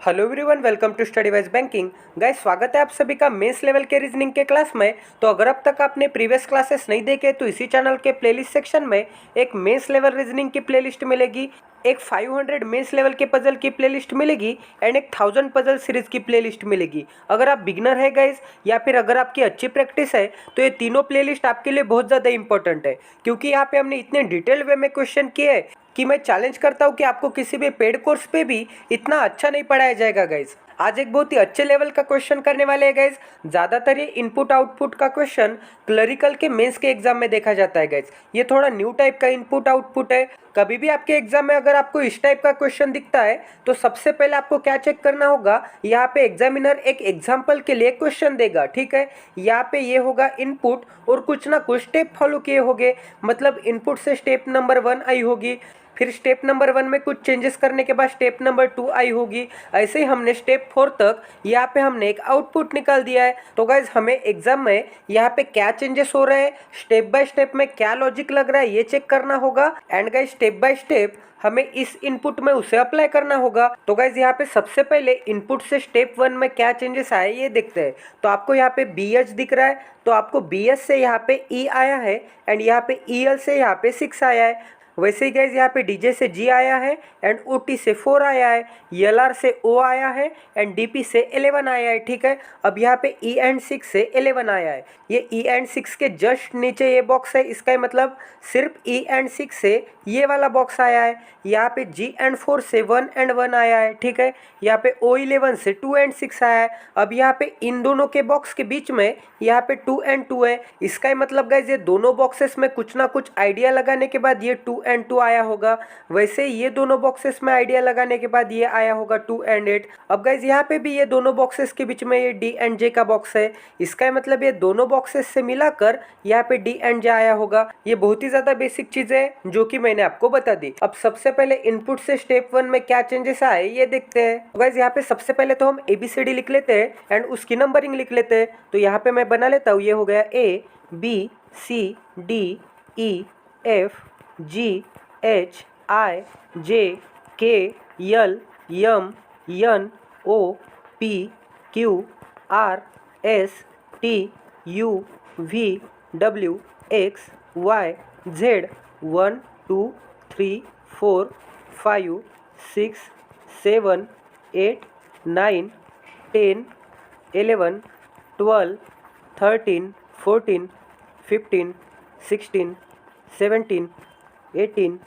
Hello everyone, welcome to study wise banking. Guys, स्वागत है आप सभी का मेंस लेवल के रीजनिंग के क्लास में। तो अगर अब तक आपने प्रीवियस क्लासेस नहीं देखे तो इसी चैनल के प्लेलिस्ट सेक्शन में एक मेंस लेवल रीजनिंग की प्लेलिस्ट मिलेगी, एक 500 मेंस लेवल के पजल की प्लेलिस्ट मिलेगी एंड एक 1000 पजल सीरीज की प्लेलिस्ट मिलेगी। अगर आप बिगनर है गाइस, या फिर अगर आपकी अच्छी प्रैक्टिस है तो ये तीनों प्लेलिस्ट आपके लिए बहुत ज़्यादा इंपॉर्टेंट है, क्योंकि यहाँ पे हमने इतने डिटेल वे में क्वेश्चन किए हैं कि मैं चैलेंज करता हूँ कि आपको किसी भी पेड कोर्स पे भी इतना अच्छा नहीं पढ़ाया जाएगा गाइज। आज एक बहुत ही अच्छे लेवल का क्वेश्चन करने वाले हैं गाइज। ज़्यादातर ये इनपुट आउटपुट का क्वेश्चन क्लरिकल के मेंस के एग्जाम में देखा जाता है गाइज। ये थोड़ा न्यू टाइप का इनपुट आउटपुट है। कभी भी आपके एग्जाम में अगर आपको इस टाइप का क्वेश्चन दिखता है तो सबसे पहले आपको क्या चेक करना होगा, यहाँ पे एग्जामिनर एक एग्जाम्पल के लिए क्वेश्चन देगा, ठीक है। यहाँ पे ये होगा इनपुट और कुछ ना कुछ स्टेप फॉलो किए होंगे, मतलब इनपुट से स्टेप नंबर 1 आई होगी, फिर स्टेप नंबर 1 में कुछ चेंजेस करने के बाद स्टेप नंबर 2 आई होगी। ऐसे ही हमने स्टेप 4 तक यहाँ पे हमने एक आउटपुट निकाल दिया है। तो गाइज, हमें एग्जाम में यहाँ पे क्या चेंजेस हो रहे हैं, स्टेप बाय स्टेप में क्या लॉजिक लग रहा है, ये चेक करना होगा। And guys, step by step हमें इस इनपुट में उसे अप्लाई करना होगा। तो गाइज, यहाँ पे सबसे पहले इनपुट से स्टेप 1 में क्या चेंजेस आए ये देखते हैं। तो आपको यहाँ पे BH दिख रहा है, तो आपको BH से यहाँ पे E आया है एंड यहाँ पे EL से यहाँ पे 6 आया है। वैसे ही गाइज, यहाँ पे DJ से G आया है एंड OT से 4 आया है, LR से O आया है एंड DP से 11 आया है, ठीक है। अब यहाँ पे E एंड 6 से 11 आया है। ये E एंड 6 के जस्ट नीचे ये बॉक्स है, इसका मतलब सिर्फ E एंड 6 से ये वाला बॉक्स आया है। यहाँ पे G एंड 4 से 1 एंड 1 आया है, ठीक है। यहाँ पे O11 से 2 एंड 6 आया है। अब यहाँ पे इन दोनों के बॉक्स के बीच में यहाँ पे 2 एंड 2 है। इसका मतलब गाइज, ये दोनों बॉक्सेस में कुछ ना कुछ आइडिया लगाने के बाद ये 2 एंड 2 आया होगा। वैसे ये दोनों बॉक्सेस में आइडिया लगाने के बाद ये आया होगा 2 एंड 8। अब गाइज, यहाँ पे भी ये दोनों बॉक्सेस के बीच में ये D एंड J का बॉक्स है। इसका मतलब ये दोनों बॉक्सेस से मिलाकर यहाँ पे D एंड J आया होगा। ये बहुत ही ज्यादा बेसिक चीज है जो कि मैंने आपको बता दी। अब सबसे पहले इनपुट से स्टेप 1 में क्या चेंजेस आए ये देखते हैं। तो गाइज, यहाँ पे सबसे पहले तो हम ABCD लिख लेते हैं एंड उसकी नंबरिंग लिख लेते हैं। तो यहाँ पे मैं बना लेता हूँ, ये हो गया A B C D E F G H I J K L M N O P Q R S T U V W X Y Z 1 2 3 4 5 6 7 8 9 10 11 12 13 14 15 16 17 18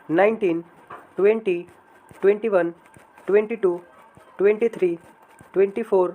19 20 21 22 23 24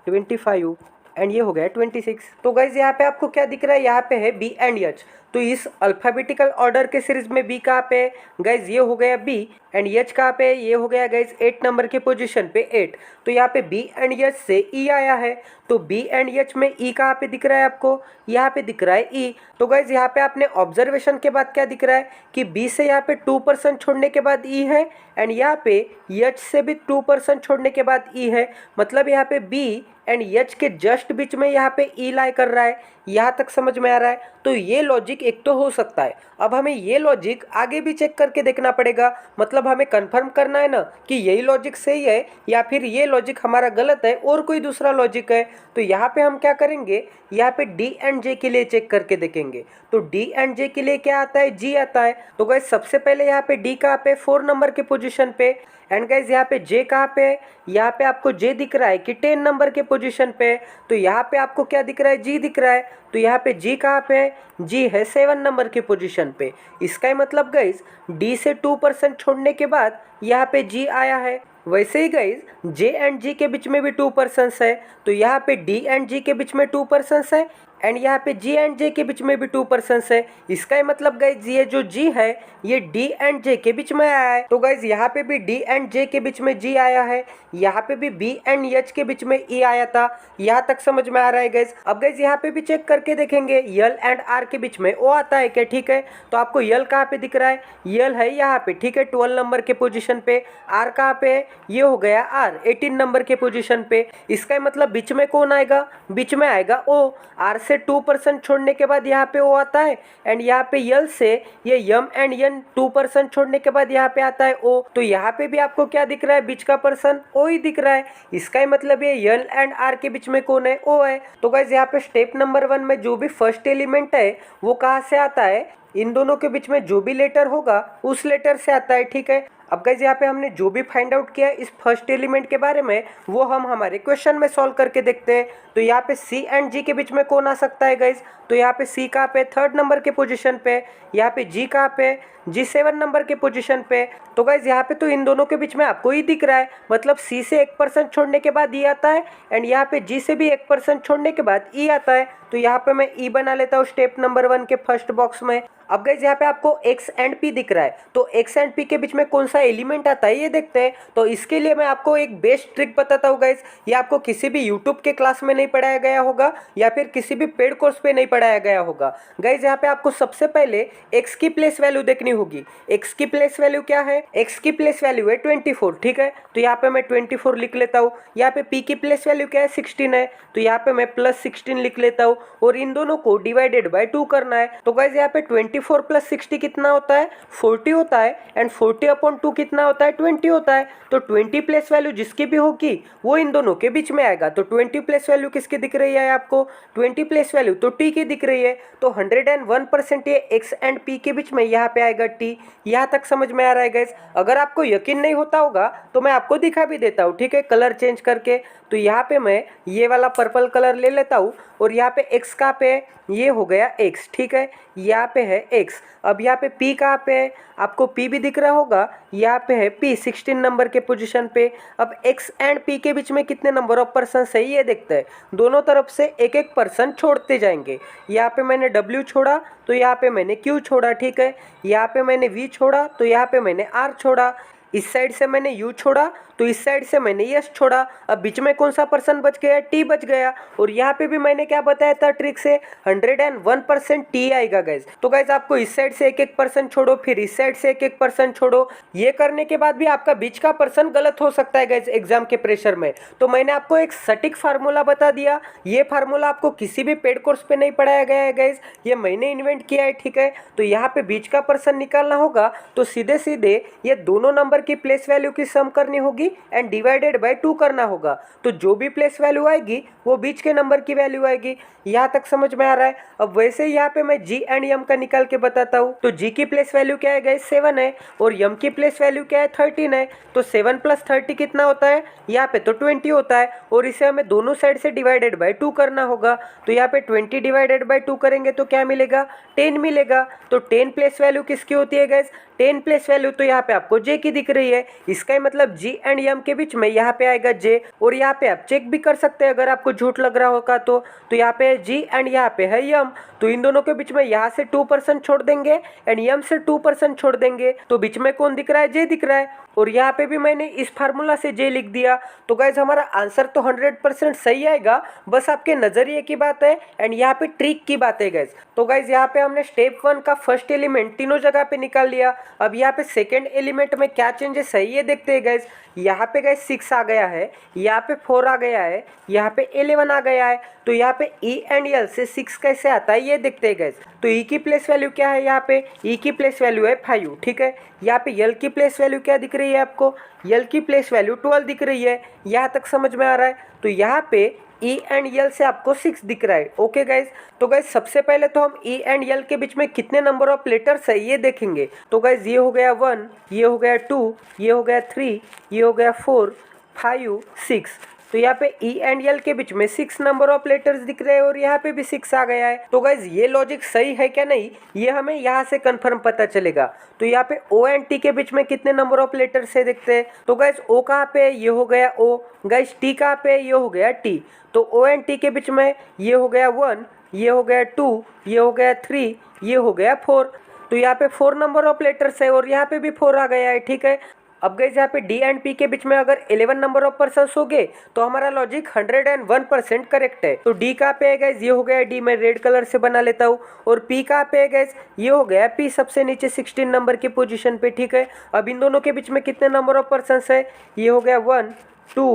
25 and ये हो गया 26। तो गाइज, यहाँ पे आपको क्या दिख रहा है, यहाँ पे है B एंड H। तो इस अल्फाबेटिकल ऑर्डर के सीरीज में B कहाँ पे है गाइज, ये हो गया B एंड H कहाँ पे है, ये हो गया गाइज 8 नंबर के पोजीशन पे 8। तो यहाँ पे B एंड H से E आया है। तो B एंड H में E कहाँ पे दिख रहा है आपको, यहाँ पे दिख रहा है E। तो गाइज, यहाँ पे आपने ऑब्जर्वेशन के बाद क्या दिख रहा है कि B से यहाँ पे 2% छोड़ने के बाद E है एंड यहाँ पे H से भी 2% छोड़ने के बाद E है। मतलब यहाँ पे B एंड H के जस्ट बीच में यहाँ पे E लाई कर रहा है। यहाँ तक समझ में आ रहा है। तो ये लॉजिक एक तो हो सकता है। अब हमें ये लॉजिक आगे भी चेक करके देखना पड़ेगा, मतलब हमें कंफर्म करना है ना कि यही लॉजिक सही है या फिर ये लॉजिक हमारा गलत है और कोई दूसरा लॉजिक है। तो यहाँ पे हम क्या करेंगे, यहाँ पे D एंड J के लिए चेक करके देखेंगे। तो D एंड J के लिए क्या आता है, G आता है। तो गाइस, सबसे पहले यहाँ पे D कहाँ पे, 4 नंबर के पोजीशन पे। एंड गाइज, यहाँ पे J कहाँ पे है, यहाँ पे आपको J दिख रहा है कि 10 नंबर के पोजीशन पे। तो यहाँ पे आपको क्या दिख रहा है, G दिख रहा है। तो यहाँ पे G कहाँ पे है, G है 7 नंबर के पोजीशन पे। इसका मतलब गाइज, D से 2% छोड़ने के बाद यहाँ पे G आया है। वैसे ही गाइज, J एंड G के बीच में भी 2% है। तो यहाँ पे D एंड G के बीच में 2% है एंड यहाँ पे G एंड J के बीच में भी 2% है। इसका मतलब गाइज, ये जो G है ये D एंड J के बीच में आया है। तो गाइज, यहाँ पे भी D एंड J के बीच में G आया है, यहाँ पे भी B एंड H के बीच में E आया था। यहाँ तक समझ में आ रहा है गाइज। अब गाइज, यहाँ पे भी चेक करके देखेंगे L एंड R के बीच में O आता है क्या, ठीक है। तो आपको L कहाँ पे दिख रहा है, L है यहाँ पे, ठीक है, 12 नंबर के पोजीशन पोजीशन पे, आर कहाँ पे है, ये हो गया आर 18 नंबर के पोजीशन पे। इसका मतलब बीच में कौन आएगा, बीच में आएगा ओ। आर से 2% छोड़ने के बाद यहाँ पे ओ आता है, एंड यहाँ पे यल से ये यम एंड यन 2% छोड़ने के बाद यहाँ पे आता है ओ। तो यहाँ पे भी आपको क्या दिख रहा है, बीच का पर्सन ओ ही दिख रहा है। इसका मतलब ये यल एंड आर के बीच में कौन है, ओ है। तो गाइज यहाँ पे स्टेप नंबर 1 में जो भी फर्स्ट एलिमेंट है वो कहाँ से आता है, इन दोनों के बीच में जो भी लेटर होगा उस लेटर से आता है, ठीक है। अब गाइज यहाँ पे हमने जो भी फाइंड आउट किया इस फर्स्ट एलिमेंट के बारे में वो हम हमारे क्वेश्चन में सॉल्व करके देखते हैं। तो यहाँ पे सी एंड जी के बीच में कौन आ सकता है गाइज, तो यहाँ पे सी कहाँ पे 3rd नंबर के पोजीशन पे, यहाँ पे जी कहाँ पे, जी 7 नंबर के पोजीशन पे। तो गाइज यहाँ पे तो इन दोनों के बीच में आपको ही दिख रहा है, मतलब सी से 1% छोड़ने के बाद ई आता है, एंड यहाँ पे जी से भी 1% छोड़ने के बाद ई आता है। तो यहाँ पे मैं ई बना लेता हूँ स्टेप नंबर 1 के फर्स्ट बॉक्स में। अब गाइज यहाँ पे आपको एक्स एंड पी दिख रहा है, तो एक्स एंड पी के बीच में कौन सा एलिमेंट आता है ये देखते हैं। तो इसके लिए मैं आपको एक बेस्ट ट्रिक बताता हूँ गाइज, ये आपको किसी भी यूट्यूब के क्लास में नहीं पढ़ाया गया होगा या फिर किसी भी पेड कोर्स पे नहीं पढ़ाया गया होगा। गाइज यहाँ पे आपको सबसे पहले एक्स की प्लेस वैल्यू देखनी होगी। एक्स की प्लेस वैल्यू क्या है, एक्स की प्लेस वैल्यू है 24, ठीक है। तो यहाँ पे मैं 24 लिख लेता हूँ। यहाँ पे पी की प्लेस वैल्यू क्या है, 16 है, तो यहाँ पे मैं +16 लिख लेता हूँ, और इन दोनों को डिवाइडेड बाय 2 करना है। तो गाइज यहाँ पे 24 + 60 कितना होता है, 40 होता है, एंड 40/2 कितना होता है, 20 होता है। तो 20 प्लेस वैल्यू जिसकी भी होगी वो इन दोनों के बीच में आएगा। तो 20 प्लेस वैल्यू किसकी दिख रही है आपको, 20 प्लेस वैल्यू तो टी की दिख रही है। तो 101% ये एक्स एंड पी के बीच में यहाँ पे आएगा टी। यहाँ तक समझ में आ रहा है गाइस। अगर आपको यकीन नहीं होता होगा तो मैं आपको दिखा भी देता हूँ, ठीक है, कलर चेंज करके। तो यहाँ पे मैं ये वाला पर्पल कलर ले लेता हूँ, और यहाँ पे एक्स कहाँ पे है, ये हो गया एक्स, ठीक है, यहाँ पे है एक्स। अब यहाँ पे पी कहाँ पे है, आपको पी भी दिख रहा होगा, यहाँ पे है पी 16 नंबर के पोजीशन पे। अब एक्स एंड पी के बीच में कितने नंबर ऑफ पर्सन है ये देखते हैं। दोनों तरफ से एक एक पर्सन छोड़ते जाएंगे। यहाँ पे मैंने डब्ल्यू छोड़ा तो यहाँ पे मैंने क्यू छोड़ा, ठीक है। यहाँ पे मैंने वी छोड़ा तो यहाँ पे मैंने आर छोड़ा। इस साइड से मैंने यू छोड़ा तो इस साइड से मैंने यस छोड़ा। अब बीच में कौन सा पर्सन बच गया, टी बच गया। और यहाँ पे भी मैंने क्या बताया था ट्रिक से, 101% टी आएगा गाइज। तो गाइज आपको इस साइड से एक एक पर्सन छोड़ो, फिर इस साइड से एक एक पर्सन छोड़ो। ये करने के बाद भी आपका बीच का पर्सन गलत हो सकता है गाइज एग्जाम के प्रेशर में। तो मैंने आपको एक सटीक फार्मूला बता दिया। ये फार्मूला आपको किसी भी पेड कोर्स पे नहीं पढ़ाया गया है गाइज, ये मैंने इन्वेंट किया है, ठीक है। तो यहाँ पे बीच का पर्सन निकालना होगा तो सीधे सीधे ये दोनों नंबर की प्लेस वैल्यू की सम करनी होगी एंड डिवाइडेड बाय 2 करना होगा। तो जो भी प्लेस वैल्यू आएगी वो बीच के नंबर की वैल्यू आएगी। यहाँ तक समझ में आ रहा है। अब वैसे ही यहाँ पे मैं जी एंड यम का निकाल के बताता हूँ। तो जी की प्लेस वैल्यू क्या है गाइस, 7 है, और यम की प्लेस वैल्यू क्या है, 13 है। तो 7 + 30 कितना होता है, यहाँ पे तो 20 होता है, और इसे हमें दोनों साइड से डिवाइडेड बाय 2 करना होगा। तो यहाँ पे 20 डिवाइडेड बाय 2 करेंगे तो क्या मिलेगा, 10 मिलेगा। तो 10 प्लेस वैल्यू किसकी होती है गाइस, 10 प्लेस वैल्यू तो यहाँ पे आपको जे की दिख रही है। इसका मतलब जी एंड यम के बीच में यहाँ पे आएगा जे। और यहाँ पे आप चेक भी कर सकते हैं अगर आपको झूठ लग रहा होगा तो यहाँ पे है जी एंड यहाँ पे है यम। तो इन दोनों के बीच में यहाँ से 2% छोड़ देंगे एंड यम से 2% छोड़ देंगे। तो बीच में कौन दिख रहा है, जे दिख रहा है। और यहाँ पे भी मैंने इस फार्मूला से जे लिख दिया। तो गाइज हमारा आंसर तो 100% सही आएगा, बस आपके नजरिए की बात है एंड यहाँ पे ट्रिक की बात है गाइज। तो गाइज यहाँ पे हमने स्टेप 1 का फर्स्ट एलिमेंट तीनों जगह पे निकाल लिया। अब यहाँ पे सेकेंड एलिमेंट में क्या चेंजेस है ये देखते हैं गाइज। यहाँ पे गाइज 6 आ गया है, यहाँ पे 4 आ गया है, यहाँ पे 11 आ गया है। तो यहाँ पे ई एंड एल से 6 कैसे आता है ये देखते हैं गाइज। तो ई की प्लेस वैल्यू क्या है, यहाँ पे ई की प्लेस वैल्यू है 5, ठीक है। यहाँ पे यल की प्लेस वैल्यू क्या दिख रही है आपको, यल की प्लेस वैल्यू 12 दिख रही है। यहाँ तक समझ में आ रहा है। तो यहाँ पे ई एंड यल से आपको 6 दिख रहा है, ओके गाइज। तो गाइज सबसे पहले तो हम ई एंड यल के बीच में कितने नंबर ऑफ लेटर्स है ये देखेंगे। तो गाइज ये हो गया 1, ये हो गया 2, ये हो गया 3, ये हो गया 4, 5, 6। तो यहाँ पे ई एंड यल के बीच में 6 नंबर ऑफ लेटर्स दिख रहे हैं और यहाँ पे भी 6 आ गया है। तो गाइज ये लॉजिक सही है क्या नहीं ये हमें यहाँ से कंफर्म पता चलेगा। तो यहाँ पे ओ एंड टी के बीच में कितने नंबर ऑफ लेटर्स है देखते हैं। तो गाइज ओ कहाँ पे है, ये हो गया ओ। गाइज टी कहाँ पे है, ये हो गया टी। तो ओ एंड टी के बीच में ये हो गया 1, ये हो गया 2, ये हो गया 3, ये हो गया 4। तो यहाँ पे 4 नंबर ऑफ लेटर्स है और यहाँ पे भी 4 आ गया है, ठीक है। अब गाइस यहाँ पे डी एंड पी के बीच में अगर 11 नंबर ऑफ पर्सन्स हो गए तो हमारा लॉजिक 101% करेक्ट है। तो डी कहाँ पे है गाइस, ये हो गया डी, मैं रेड कलर से बना लेता हूँ। और पी कहाँ पे है गाइस, ये हो गया पी सबसे नीचे 16 नंबर की पोजीशन पे, ठीक है। अब इन दोनों के बीच में कितने नंबर ऑफ पर्सन्स है, ये हो गया 1 2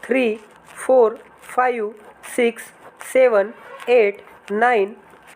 3 4 5 6 7 8 9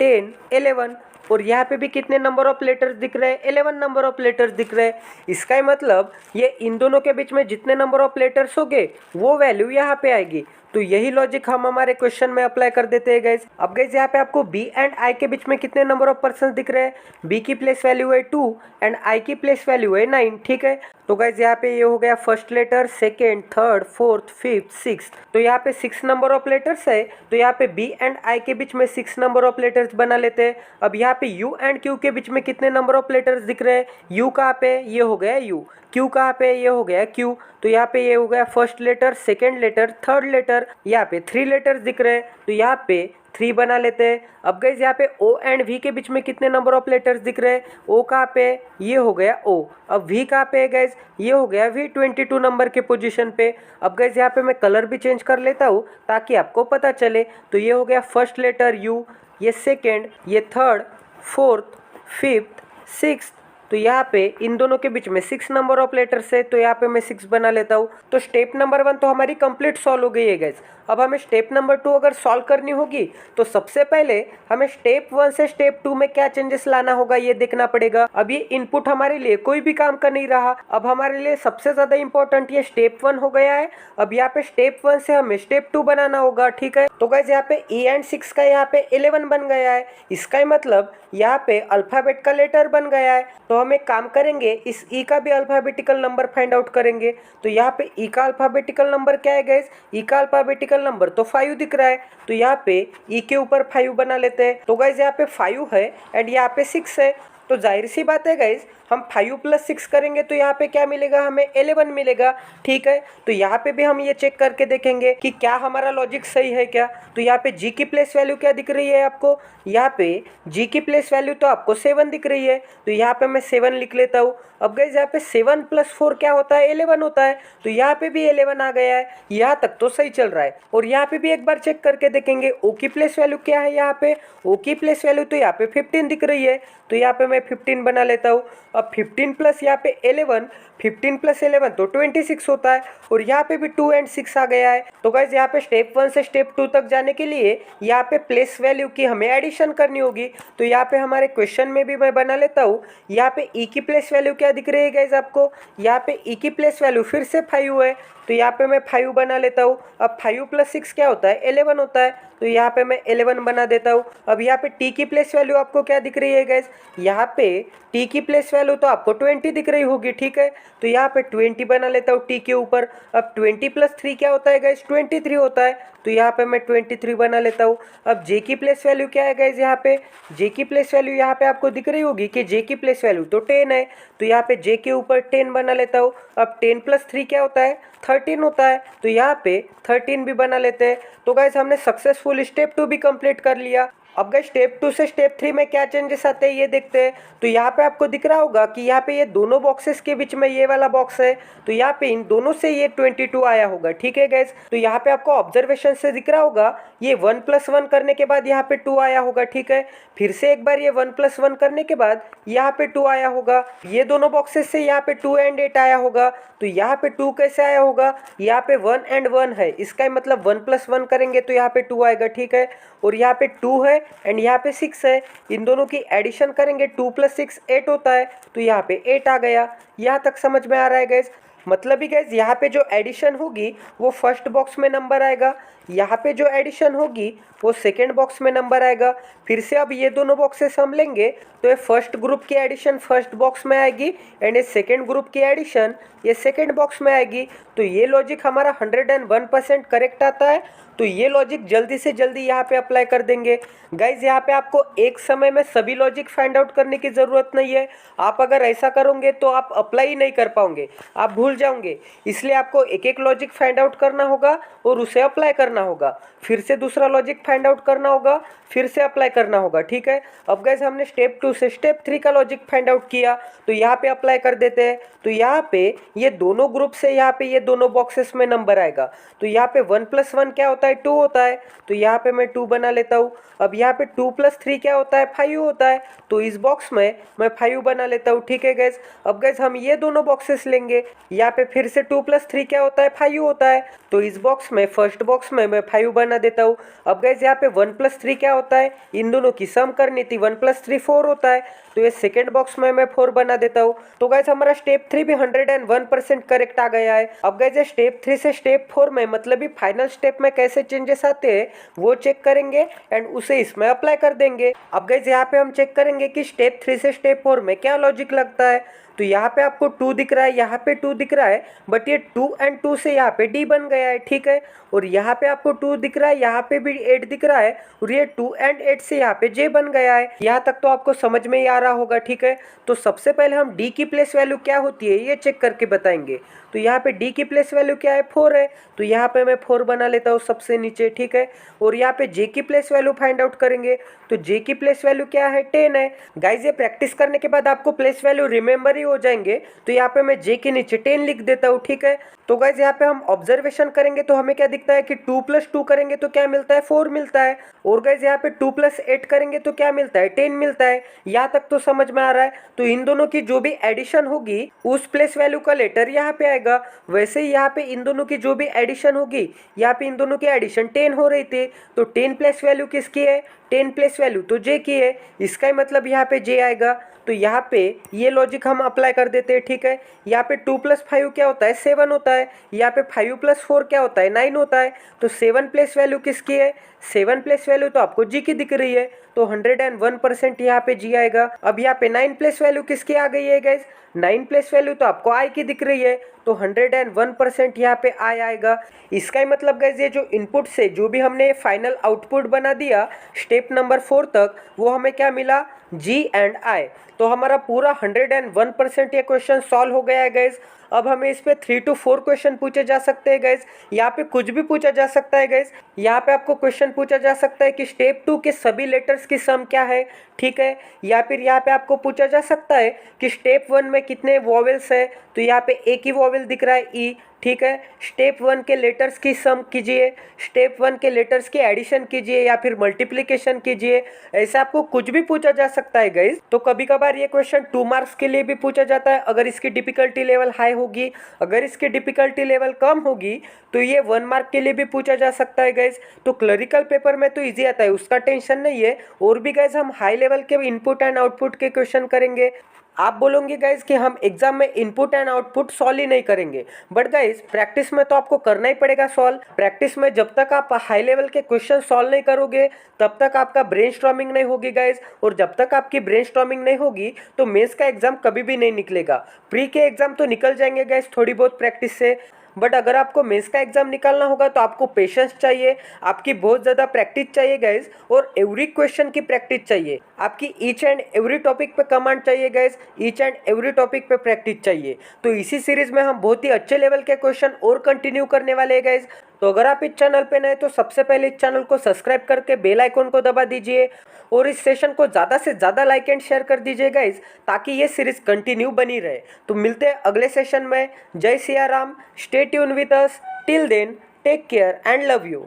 10 11। और यहाँ पे भी कितने नंबर ऑफ लेटर्स दिख रहे हैं, 11 नंबर ऑफ लेटर्स दिख रहे हैं। इसका ही मतलब ये इन दोनों के बीच में जितने नंबर ऑफ लेटर्स होंगे वो वैल्यू यहाँ पे आएगी। तो यही लॉजिक हम हमारे क्वेश्चन में अप्लाई कर देते हैं गाइज। अब गाइज यहाँ पे आपको बी एंड आई के बीच में कितने नंबर ऑफ पर्सन दिख रहे हैं, बी की प्लेस वैल्यू है 2 एंड आई की प्लेस वैल्यू है 9, ठीक है। तो गाइज यहाँ पे ये हो गया first letter, second, third, fourth, fifth, six. तो यहाँ पे 6 नंबर ऑफ लेटर्स है। तो यहाँ पे बी एंड आई के बीच में 6 नंबर ऑफ लेटर्स बना लेते हैं। अब यहाँ पे यू एंड क्यू के बीच में कितने नंबर ऑफ लेटर्स दिख रहे हैं, यू कहाँ पे, ये हो गया यू, क्यू कहाँ पे, ये हो गया क्यू। तो यहाँ पे ये हो गया first letter, second letter, third letter, यहाँ पे 3 लेटर्स दिख रहे हैं। तो यहाँ पे 3 बना लेते हैं। अब गाइज यहाँ पे ओ एंड वी के बीच में कितने नंबर ऑफ लेटर्स दिख रहे हैं, ओ कहाँ पे, ये हो गया ओ। अब वी कहाँ पे है गाइज, ये हो गया वी 22 नंबर के पोजीशन पे। अब गाइज यहाँ पे मैं कलर भी चेंज कर लेता हूँ ताकि आपको पता चले। तो ये हो गया फर्स्ट लेटर यू, ये सेकेंड, ये थर्ड, फोर्थ, फिफ्थ, सिक्स। तो यहाँ पे इन दोनों के बीच में 6 नंबर ऑफ लेटर्स है। तो यहाँ पे मैं 6 बना लेता हूँ। तो स्टेप नंबर 1 तो हमारी कंप्लीट सॉल्व हो गई है गाइज। अब हमें स्टेप नंबर 2 अगर सॉल्व करनी होगी तो सबसे पहले हमें स्टेप 1 से स्टेप 2 में क्या चेंजेस लाना होगा ये देखना पड़ेगा। अब ये इनपुट हमारे लिए कोई भी काम का नहीं रहा। अब हमारे लिए सबसे ज्यादा इंपॉर्टेंट ये स्टेप 1 हो गया है। अब यहाँ पे स्टेप 1 से हमें स्टेप 2 बनाना होगा, ठीक है। तो गाइज यहाँ पे ई एंड 6 का यहाँ पे 11 बन गया है। इसका ही मतलब यहाँ पे अल्फाबेट का लेटर बन गया है। तो हम एक काम करेंगे, इस ई का भी अल्फाबेटिकल नंबर फाइंड आउट करेंगे। तो यहाँ पे ई का अल्फाबेटिकल नंबर क्या है गाइज, ई का अल्फाबेटिकल नंबर तो 5 दिख रहा है। तो यहाँ पे ई के ऊपर 5 बना लेते हैं। तो गाइज यहाँ पे 5 है एंड यहाँ पे 6 है। तो जाहिर सी बात है गाइज, हम 5 + 6 करेंगे तो यहाँ पे क्या मिलेगा, हमें 11 मिलेगा, ठीक है। तो यहाँ पे भी हम ये चेक करके देखेंगे कि क्या हमारा लॉजिक सही है क्या। तो यहाँ पे जी की प्लेस वैल्यू क्या दिख रही है आपको, यहाँ पे जी की प्लेस वैल्यू तो आपको 7 दिख रही है। तो यहाँ पे मैं 7 लिख लेता हूँ। अब गाइज यहाँ पे 7 + 4 क्या होता है, 11 होता है। तो यहाँ पे भी 11 आ गया है। यहाँ तक तो सही चल रहा है। और यहाँ पे भी एक बार चेक करके देखेंगे ओ की प्लेस वैल्यू क्या है। यहाँ पे ओ की प्लेस वैल्यू तो यहाँ पे 15 दिख रही है। तो यहाँ पे मैं 15 बना लेता हूँ। अब 15 प्लस यहाँ पे 11, 15 + 11 तो 26 होता है। और यहाँ पे भी 2 एंड 6 आ गया है। तो गाइज यहाँ पे स्टेप 1 से स्टेप 2 तक जाने के लिए यहाँ पे प्लेस वैल्यू की हमें एडिशन करनी होगी। तो यहाँ पे हमारे क्वेश्चन में भी मैं बना लेता हूँ। यहाँ पे ई की प्लेस वैल्यू क्या दिख रही है गाइज आपको, यहाँ पे ई की प्लेस वैल्यू फिर से 5 है। तो यहाँ पे मैं 5 बना लेता हूँ। अब 5 + 6 क्या होता है, 11 होता है। तो यहाँ पे मैं 11 बना देता हूँ। अब यहाँ पे टी की प्लेस वैल्यू आपको क्या दिख रही है गाइज, यहाँ पे टी की प्लेस वैल्यू तो आपको 20 दिख रही होगी, ठीक है। तो यहाँ पे 20 बना लेता हूँ टी के ऊपर। अब 20 + 3 क्या होता है गाइज, 23 होता है। तो यहाँ पे मैं 23 बना लेता हूँ। अब जे की प्लेस वैल्यू क्या है गाइज, यहाँ पे जे की प्लेस वैल्यू यहाँ पे आपको दिख रही होगी कि जे की प्लेस वैल्यू तो 10 है। तो यहाँ पे जे के ऊपर 10 बना लेता हूँ। अब 10 + 3 क्या होता है, 13 होता है। तो यहाँ पे 13 भी बना लेते हैं। तो गाइज हमने सक्सेसफुल स्टेप 2 भी कंप्लीट कर लिया। अब गाइस स्टेप 2 से स्टेप 3 में क्या चेंजेस आते हैं ये देखते हैं। तो यहाँ पे आपको दिख रहा होगा कि यहाँ पे ये दोनों बॉक्सेस के बीच में ये वाला बॉक्स है। तो यहाँ पे इन दोनों से ये 22 आया होगा, ठीक है गाइस। तो यहाँ पे आपको ऑब्जर्वेशन से दिख रहा होगा ये 1 + 1 करने के बाद यहाँ पे 2 आया होगा, ठीक है। फिर से एक बार ये 1 + 1 करने के बाद यहाँ पे 2 आया होगा। ये दोनों बॉक्सेस से यहाँ पे 2 एंड 8 आया होगा। तो यहाँ पे 2 कैसे आया होगा, यहाँ पे 1 एंड 1 है। इसका मतलब 1 + 1 करेंगे तो यहाँ पे 2 आएगा, ठीक है। और यहाँ पे 2 है एंड यहाँ पे 6 है। इन दोनों की एडिशन करेंगे 2 + 6 8 होता है। तो यहाँ पे 8 आ गया। यहाँ तक समझ में आ रहा है गैस। मतलब ही गैस यहाँ पे जो एडिशन होगी वो फर्स्ट बॉक्स में नंबर आएगा, यहाँ पे जो एडिशन होगी वो सेकेंड बॉक्स में नंबर आएगा। फिर से अब ये दोनों बॉक्सेस हम लेंगे तो ये फर्स्ट ग्रुप की एडिशन फर्स्ट बॉक्स में आएगी एंड ये सेकेंड ग्रुप की एडिशन ये सेकेंड बॉक्स में आएगी। तो ये लॉजिक हमारा 101% करेक्ट आता है। तो ये लॉजिक जल्दी से जल्दी यहाँ पे अप्लाई कर देंगे। गाइज यहाँ पे आपको एक समय में सभी लॉजिक फाइंड आउट करने की ज़रूरत नहीं है। आप अगर ऐसा करोगे तो आप अप्लाई ही नहीं कर पाओगे, आप भूल भूल जाओगे, इसलिए आपको एक एक लॉजिक फाइंड आउट करना होगा और उसे अप्लाई करना होगा। फिर से दूसरा लॉजिक फाइंड आउट करना होगा, फिर से अप्लाई करना होगा। ठीक है, अब गाइस हमने स्टेप 2 से स्टेप 3 का लॉजिक फाइंड आउट किया, तो यहाँ पे अप्लाई कर देते हैं। तो यहाँ पे ये दोनों ग्रुप से यहाँ पे ये दोनों बॉक्सेस में नंबर आएगा। तो यहाँ पे 1 + 1 क्या होता है, 2 होता है। तो यहाँ पे मैं 2 बना लेता हूँ। अब यहाँ पे 2 + 3 क्या होता है, 5 होता है। तो इस बॉक्स में मैं 5 बना लेता हूँ। ठीक है गैस, अब गैस हम ये दोनों बॉक्सेस लेंगे। यहाँ पे फिर से 2 + 3 क्या होता है, 5 होता है। तो इस बॉक्स में फर्स्ट बॉक्स में मैं 5 बना देता हूँ। अब गैस यहाँ पे 1 + 3 क्या होता है, इन दोनों की सम करनी थी, 1 + 3 4 होता है। तो ये सेकेंड बॉक्स में मैं 4 बना देता हूँ। तो गैस हमारा स्टेप 3 भी 101% करेक्ट आ गया है। अब गैस ये स्टेप 3 से स्टेप 4 में मतलब ही फाइनल स्टेप में कैसे चेंजेस आते हैं वो चेक करेंगे एंड उसे इसमें अप्लाई कर देंगे। अब गैस यहाँ पे हम चेक करेंगे कि स्टेप 3 से स्टेप 4 में क्या लॉजिक लगता है। तो यहाँ पे आपको 2 दिख रहा है, यहाँ पे 2 दिख रहा है, बट ये 2 और 2 से यहाँ पे D बन गया है। ठीक है, और यहाँ पे आपको 2 दिख रहा है, यहाँ पे भी 8 दिख रहा है, और ये 2 और 8 से यहाँ पे J बन गया है। यहाँ तक तो आपको समझ में ही आ रहा होगा। ठीक है, तो सबसे पहले हम D की प्लेस वैल्यू क्या होती है ये चेक करके बताएंगे। तो यहाँ पे D की प्लेस वैल्यू क्या है, 4 है। तो यहाँ पे मैं 4 बना लेता हूँ सबसे नीचे। ठीक है, और यहाँ पे J की प्लेस वैल्यू फाइंड आउट करेंगे। तो J की प्लेस वैल्यू क्या है, 10 है। गाइज ये प्रैक्टिस करने के बाद आपको प्लेस वैल्यू रिमेंबर ही हो जाएंगे। तो यहाँ पे मैं J के नीचे 10 लिख देता हूँ। ठीक है, तो गाइज यहाँ पे हम ऑब्जर्वेशन करेंगे तो हमें क्या दिखता है कि 2 + 2 करेंगे तो क्या मिलता है, 4 मिलता है। और गाइज यहाँ पे 2 + 8 करेंगे तो क्या मिलता है, 10 मिलता है। यहाँ तक तो समझ में आ रहा है। तो इन दोनों की जो भी एडिशन होगी उस प्लेस वैल्यू का लेटर यहाँ पे आएगा। वैसे ही यहाँ पे इन दोनों की जो भी एडिशन होगी, यहाँ पे इन दोनों की एडिशन 10 हो रही थी, तो 10 प्लेस वैल्यू किसकी है, 10 प्लेस वैल्यू तो J की है। इसका ही मतलब यहाँ पे J आएगा। तो यहाँ पे ये लॉजिक हम अप्लाई कर देते हैं। ठीक है, यहाँ पे 2 + 5 क्या होता है, 7 होता है। यहाँ पे 5 + 4 क्या होता है, 9 होता है। तो 7 प्लेस वैल्यू किसकी है, 7 प्लेस वैल्यू तो आपको G की दिख रही है। तो 101% यहाँ पे G आएगा। अब यहाँ पे 9 प्लेस वैल्यू किसकी आ गई है गाइज, 9 प्लेस वैल्यू तो आपको I की दिख रही है। तो 101% यहाँ पे I आएगा। इसका ही मतलब गाइज ये जो इनपुट से जो भी हमने फाइनल आउटपुट बना दिया स्टेप नंबर 4 तक, वो हमें क्या मिला, G एंड I। तो हमारा पूरा 101% ये क्वेश्चन सॉल्व हो गया है गाइज। अब हमें इस पे 3 to 4 क्वेश्चन पूछे जा सकते हैं गाइज। यहाँ पे कुछ भी पूछा जा सकता है गाइज। यहाँ पे आपको क्वेश्चन पूछा जा सकता है कि स्टेप 2 के सभी लेटर्स की सम क्या है। ठीक है, या फिर यहाँ पे आपको पूछा जा सकता है कि स्टेप 1 में कितने वॉवेल्स है। तो यहाँ पे एक ही वॉवेल दिख रहा है, E। ठीक है, स्टेप 1 के लेटर्स की सम कीजिए, स्टेप 1 के लेटर्स की एडिशन कीजिए या फिर मल्टीप्लिकेशन कीजिए। ऐसा आपको कुछ भी पूछा जा सकता है गाइज। तो कभी कभार ये क्वेश्चन 2 मार्क्स के लिए भी पूछा जाता है अगर इसकी डिफिकल्टी लेवल हाई होगी। अगर इसकी डिफिकल्टी लेवल कम होगी तो ये 1 मार्क के लिए भी पूछा जा सकता है गाइज। तो क्लरिकल पेपर में तो ईजी आता है, उसका टेंशन नहीं है। और भी गाइज हम हाई लेवल के इनपुट एंड आउटपुट के क्वेश्चन करेंगे। आप बोलोगे गाइज कि हम एग्जाम में इनपुट एंड आउटपुट सॉल्व ही नहीं करेंगे, बट गाइज प्रैक्टिस में तो आपको करना ही पड़ेगा सॉल्व। प्रैक्टिस में जब तक आप हाई लेवल के क्वेश्चन सॉल्व नहीं करोगे तब तक आपका ब्रेनस्टॉर्मिंग नहीं होगी गाइज। और जब तक आपकी ब्रेनस्टॉर्मिंग नहीं होगी तो मेंस का एग्जाम कभी भी नहीं निकलेगा। प्री के एग्जाम तो निकल जाएंगे गाइज थोड़ी बहुत प्रैक्टिस से, बट अगर आपको मेंस का एग्जाम निकालना होगा तो आपको पेशेंस चाहिए, आपकी बहुत ज़्यादा प्रैक्टिस चाहिए गाइज, और एवरी क्वेश्चन की प्रैक्टिस चाहिए। आपकी ईच एंड एवरी टॉपिक पे कमांड चाहिए guys, each and every topic पे प्रैक्टिस चाहिए। तो इसी सीरीज में हम बहुत ही अच्छे लेवल के क्वेश्चन और कंटिन्यू करने वाले हैं गाइज। तो अगर आप इस चैनल पे नए तो सबसे पहले इस चैनल को सब्सक्राइब करके बेल आइकन को दबा दीजिए और इस सेशन को ज़्यादा से ज़्यादा लाइक एंड शेयर कर दीजिए गाइज, ताकि ये सीरीज कंटिन्यू बनी रहे। तो मिलते हैं अगले सेशन में। जय Siya Ram, stay tune with us, till then take care and love you.